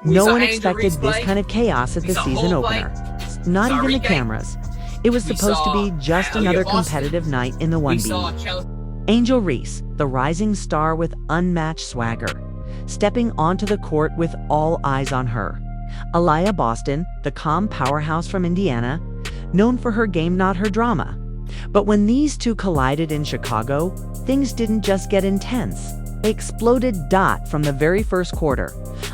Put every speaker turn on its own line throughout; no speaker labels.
No one expected this kind of chaos at the season opener. Not even the cameras. It was supposed to be just another competitive night in the 1B. Angel Reese, the rising star with unmatched swagger, stepping onto the court with all eyes on her. Aliyah Boston, the calm powerhouse from Indiana, known for her game, not her drama. But when these two collided in Chicago, things didn't just get intense. They exploded from the very first quarter.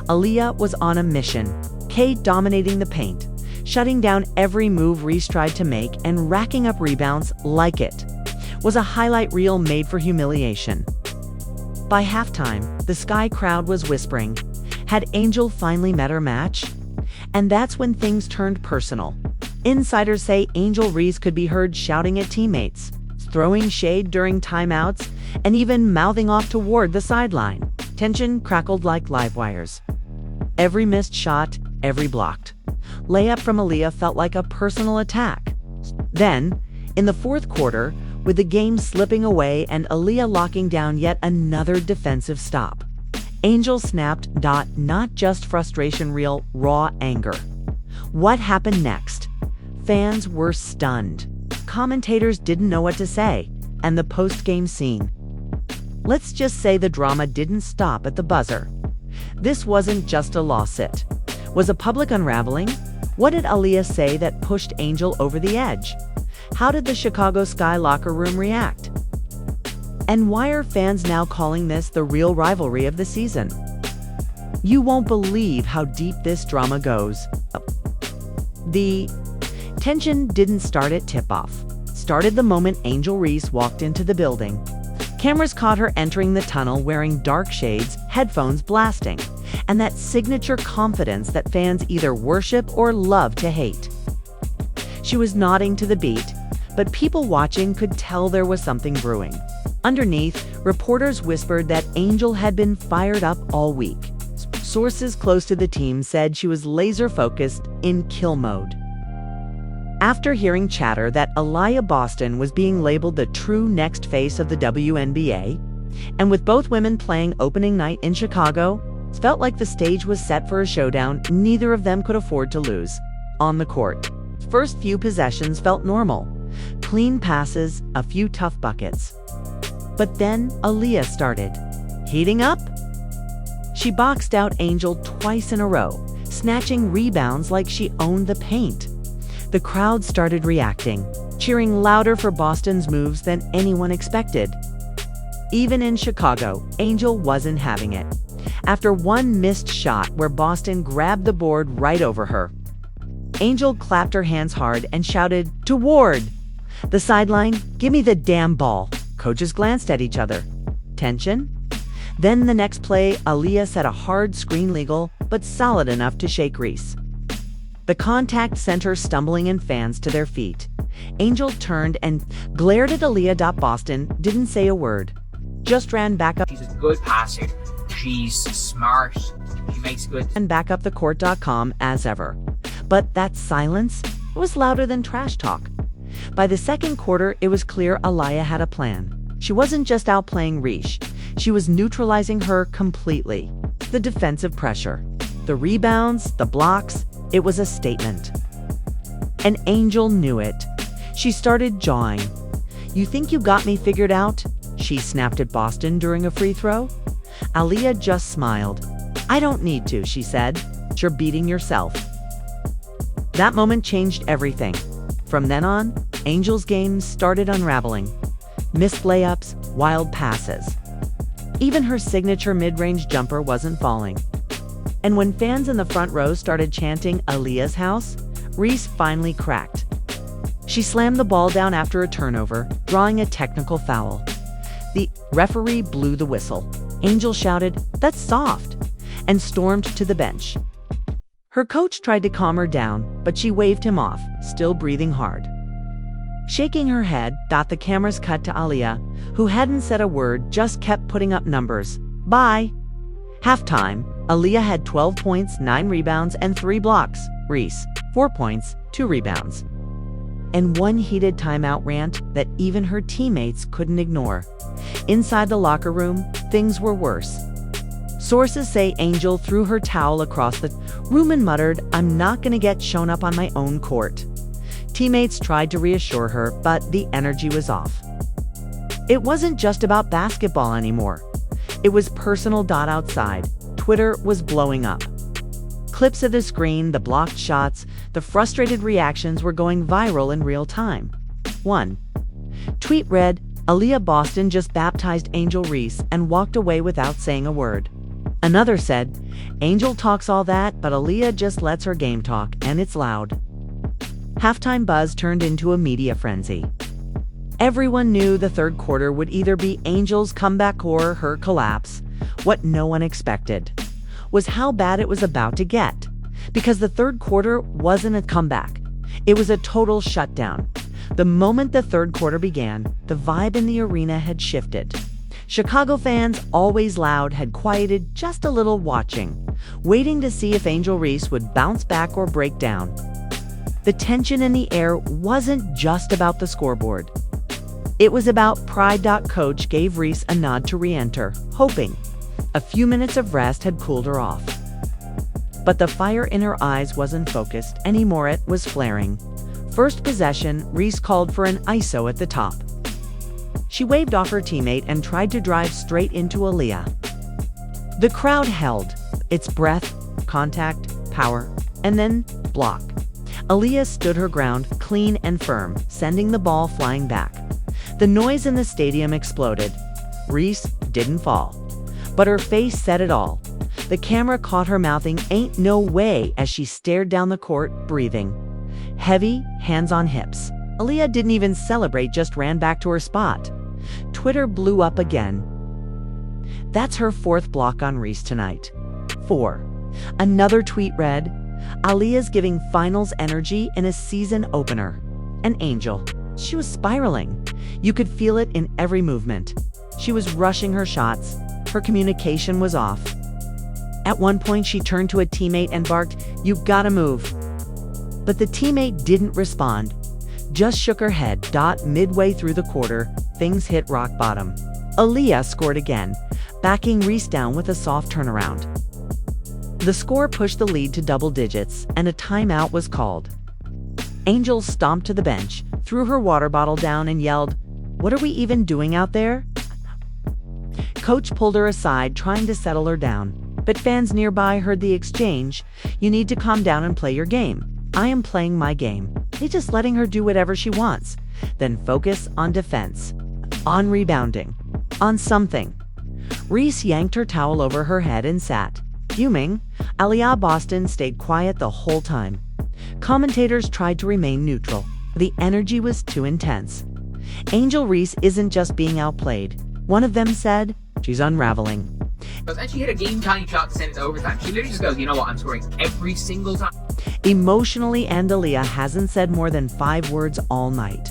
Aliyah was on a mission, Kate dominating the paint, shutting down every move Reese tried to make and racking up rebounds like it was a highlight reel made for Humiliation. By halftime, the Sky crowd was whispering, had Angel finally met her match? And that's when things turned personal. Insiders say Angel Reese could be heard shouting at teammates, throwing shade during timeouts, and even mouthing off toward the sideline. Tension crackled like live wires. Every missed shot, every blocked layup from Aliyah felt like a personal attack. Then, in the fourth quarter, with the game slipping away and Aliyah locking down yet another defensive stop, Angel snapped. Not just frustration, real, raw anger. What happened next? Fans were stunned. Commentators didn't know what to say, and the post-game scene. Let's just say the drama didn't stop at the buzzer. This wasn't just a lawsuit. Was a public unraveling? What did Aliyah say that pushed Angel over the edge? How did the Chicago Sky locker room react? And why are fans now calling this the real rivalry of the season? You won't believe how deep this drama goes. The tension didn't start at tip-off. Started the moment Angel Reese walked into the building. Cameras caught her entering the tunnel wearing dark shades, headphones blasting, and that signature confidence that fans either worship or love to hate. She was nodding to the beat, but people watching could tell there was something brewing. Underneath, reporters whispered that Angel had been fired up all week. Sources close to the team said she was laser-focused in kill mode. After hearing chatter that Aliyah Boston was being labeled the true next face of the WNBA, and with both women playing opening night in Chicago, it felt like the stage was set for a showdown neither of them could afford to lose. On the court, first few possessions felt normal. Clean passes, a few tough buckets. But then Aliyah started heating up. She boxed out Angel twice in a row, snatching rebounds like she owned the paint. The crowd started reacting, cheering louder for Boston's moves than anyone expected. Even in Chicago, Angel wasn't having it. After one missed shot where Boston grabbed the board right over her, Angel clapped her hands hard and shouted, "Toward!" The sideline, "Give me the damn ball." Coaches glanced at each other. Tension? Then the next play, Aliyah set a hard screen legal, but solid enough to shake Reese. The contact sent her stumbling and fans to their feet. Angel turned and glared at Aliyah. Boston didn't say a word, just ran back up.
She's a good passer. She's smart. She makes good.
And back up the court.com as ever. But that silence was louder than trash talk. By the second quarter, it was clear Aliyah had a plan. She wasn't just outplaying Reese. She was neutralizing her completely. The defensive pressure, the rebounds, the blocks, it was a statement. And Angel knew it. She started jawing. "You think you got me figured out?" she snapped at Boston during a free throw. Aliyah just smiled. "I don't need to," she said. "You're beating yourself." That moment changed everything. From then on, Angel's game started unraveling. Missed layups, wild passes. Even her signature mid-range jumper wasn't falling. And when fans in the front row started chanting Aliyah's house, Reese finally cracked. She slammed the ball down after a turnover, drawing a technical foul. The referee blew the whistle. Angel shouted, "That's soft," and stormed to the bench. Her coach tried to calm her down, but she waved him off, still breathing hard. Shaking her head, the cameras cut to Aliyah, who hadn't said a word, just kept putting up numbers. Bye. Halftime, Aliyah had 12 points, 9 rebounds, and 3 blocks. Reese, 4 points, 2 rebounds. And one heated timeout rant that even her teammates couldn't ignore. Inside the locker room, things were worse. Sources say Angel threw her towel across the room and muttered, "I'm not gonna get shown up on my own court." Teammates tried to reassure her, but the energy was off. It wasn't just about basketball anymore. It was personal. Outside, Twitter was blowing up. Clips of the screen, the blocked shots, the frustrated reactions were going viral in real time. One tweet read, "Aliyah Boston just baptized Angel Reese and walked away without saying a word." Another said, "Angel talks all that, but Aliyah just lets her game talk, and it's loud." Halftime buzz turned into a media frenzy. Everyone knew the third quarter would either be Angel's comeback or her collapse. What no one expected was how bad it was about to get. Because the third quarter wasn't a comeback. It was a total shutdown. The moment the third quarter began, the vibe in the arena had shifted. Chicago fans, always loud, had quieted just a little, watching, waiting to see if Angel Reese would bounce back or break down. The tension in the air wasn't just about the scoreboard. It was about pride. Coach gave Reese a nod to re-enter, hoping a few minutes of rest had cooled her off. But the fire in her eyes wasn't focused anymore, it was flaring. First possession, Reese called for an ISO at the top. She waved off her teammate and tried to drive straight into Aliyah. The crowd held its breath, contact, power, and then block. Aliyah stood her ground, clean and firm, sending the ball flying back. The noise in the stadium exploded. Reese didn't fall, but her face said it all. The camera caught her mouthing, "Ain't no way," as she stared down the court, breathing heavy, hands on hips. Aliyah didn't even celebrate, just ran back to her spot. Twitter blew up again. That's her fourth block on Reese tonight. 4. Another tweet read, "Aliyah's giving finals energy in a season opener." An Angel. She was spiraling. You could feel it in every movement. She was rushing her shots. Her communication was off. At one point, she turned to a teammate and barked, "You gotta move." But the teammate didn't respond, just shook her head. Midway through the quarter, things hit rock bottom. Aliyah scored again, backing Reese down with a soft turnaround. The score pushed the lead to double digits, and a timeout was called. Angel stomped to the bench, threw her water bottle down, and yelled, "What are we even doing out there?" Coach pulled her aside, trying to settle her down, but fans nearby heard the exchange. "You need to calm down and play your game." "I am playing my game." They're just letting her do whatever she wants. Then focus on defense, on rebounding, on something. Reese yanked her towel over her head and sat, fuming. Aliyah Boston stayed quiet the whole time. Commentators tried to remain neutral. The energy was too intense. Angel Reese isn't just being outplayed. One of them said, "She's unraveling."
And she hit a game-tying shot to send it to overtime. She literally just goes, "You know what? I'm scoring every single time."
Emotionally, and Aliyah hasn't said more than 5 words all night.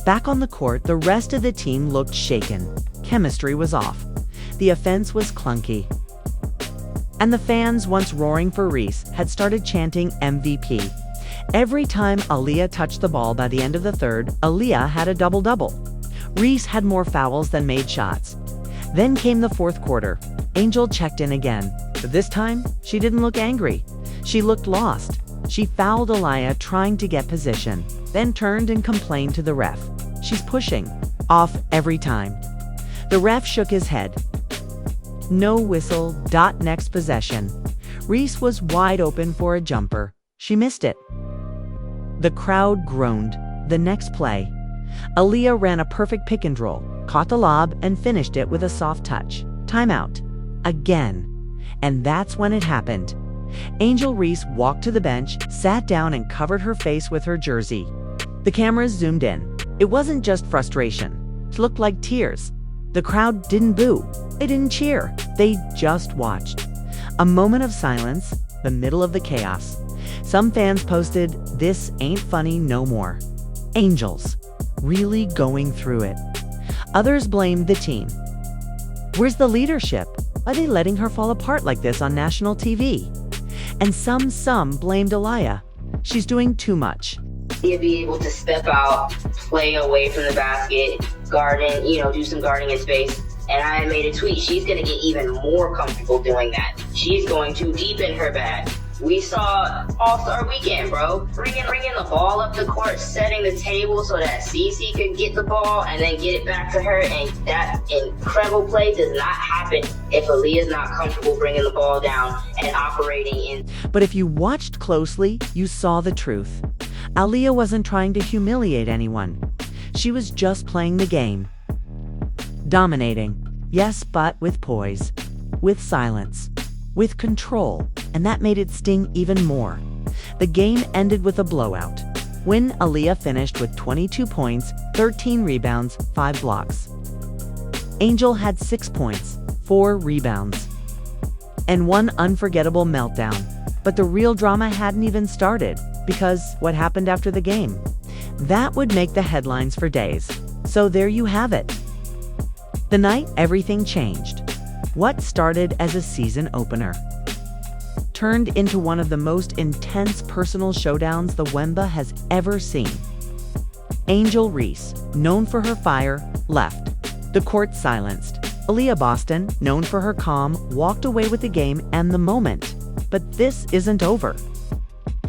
Back on the court, the rest of the team looked shaken. Chemistry was off. The offense was clunky. And the fans, once roaring for Reese, had started chanting MVP. Every time Aliyah touched the ball by the end of the third, Aliyah had a double-double. Reese had more fouls than made shots. Then came the fourth quarter. Angel checked in again, but this time, she didn't look angry. She looked lost. She fouled Aliyah trying to get position, then turned and complained to the ref. "She's pushing." Off every time. The ref shook his head. No whistle. Next possession. Reese was wide open for a jumper. She missed it. The crowd groaned. The next play. Aliyah ran a perfect pick and roll, caught the lob, and finished it with a soft touch. Timeout. Again. And that's when it happened. Angel Reese walked to the bench, sat down, and covered her face with her jersey. The cameras zoomed in. It wasn't just frustration. It looked like tears. The crowd didn't boo. They didn't cheer. They just watched. A moment of silence, the middle of the chaos. Some fans posted, "This ain't funny no more." Angels. Really going through it. Others blamed the team. Where's the leadership? Why are they letting her fall apart like this on national TV? And some blamed Aliyah. She's doing too much.
You'd be able to step out, play away from the basket, garden, do some guarding in space, and I made a tweet, she's going to get even more comfortable doing that. She's going to deepen her bag. We saw All-Star Weekend, bro. Bringing the ball up the court, setting the table so that Cece could get the ball and then get it back to her. And that incredible play does not happen if Aliyah's not comfortable bringing the ball down and operating in.
But if you watched closely, you saw the truth. Aliyah wasn't trying to humiliate anyone. She was just playing the game. Dominating, yes, but with poise, with silence, with control, and that made it sting even more. The game ended with a blowout, when Aliyah finished with 22 points, 13 rebounds, 5 blocks. Angel had 6 points, 4 rebounds, and one unforgettable meltdown. But the real drama hadn't even started, because what happened after the game? That would make the headlines for days. So there you have it. The night everything changed. What started as a season opener turned into one of the most intense personal showdowns the wnba has ever seen. Angel Reese, known for her fire, left. The court silenced. Aliyah Boston, known for her calm, walked away with the game and the moment. But this isn't over.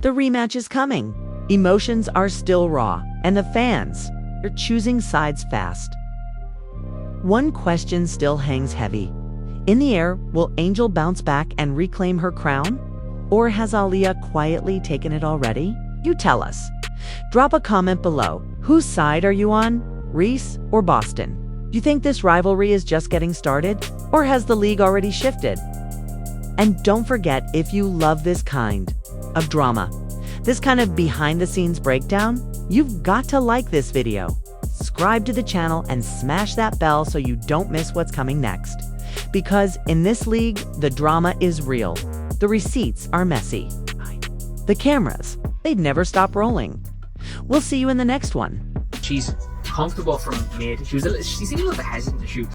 The rematch is coming. Emotions are still raw, and the fans are choosing sides fast. One question still hangs heavy. In the air, will Angel bounce back and reclaim her crown? Or has Aliyah quietly taken it already? You tell us. Drop a comment below. Whose side are you on? Reese or Boston? Do you think this rivalry is just getting started? Or has the league already shifted? And don't forget, if you love this kind of drama, this kind of behind-the-scenes breakdown, you've got to like this video. Subscribe to the channel and smash that bell so you don't miss what's coming next. Because in this league, the drama is real. The receipts are messy. The cameras, they'd never stop rolling. We'll see you in the next one.
She's comfortable from mid. She seemed a little bit hesitant to shoot.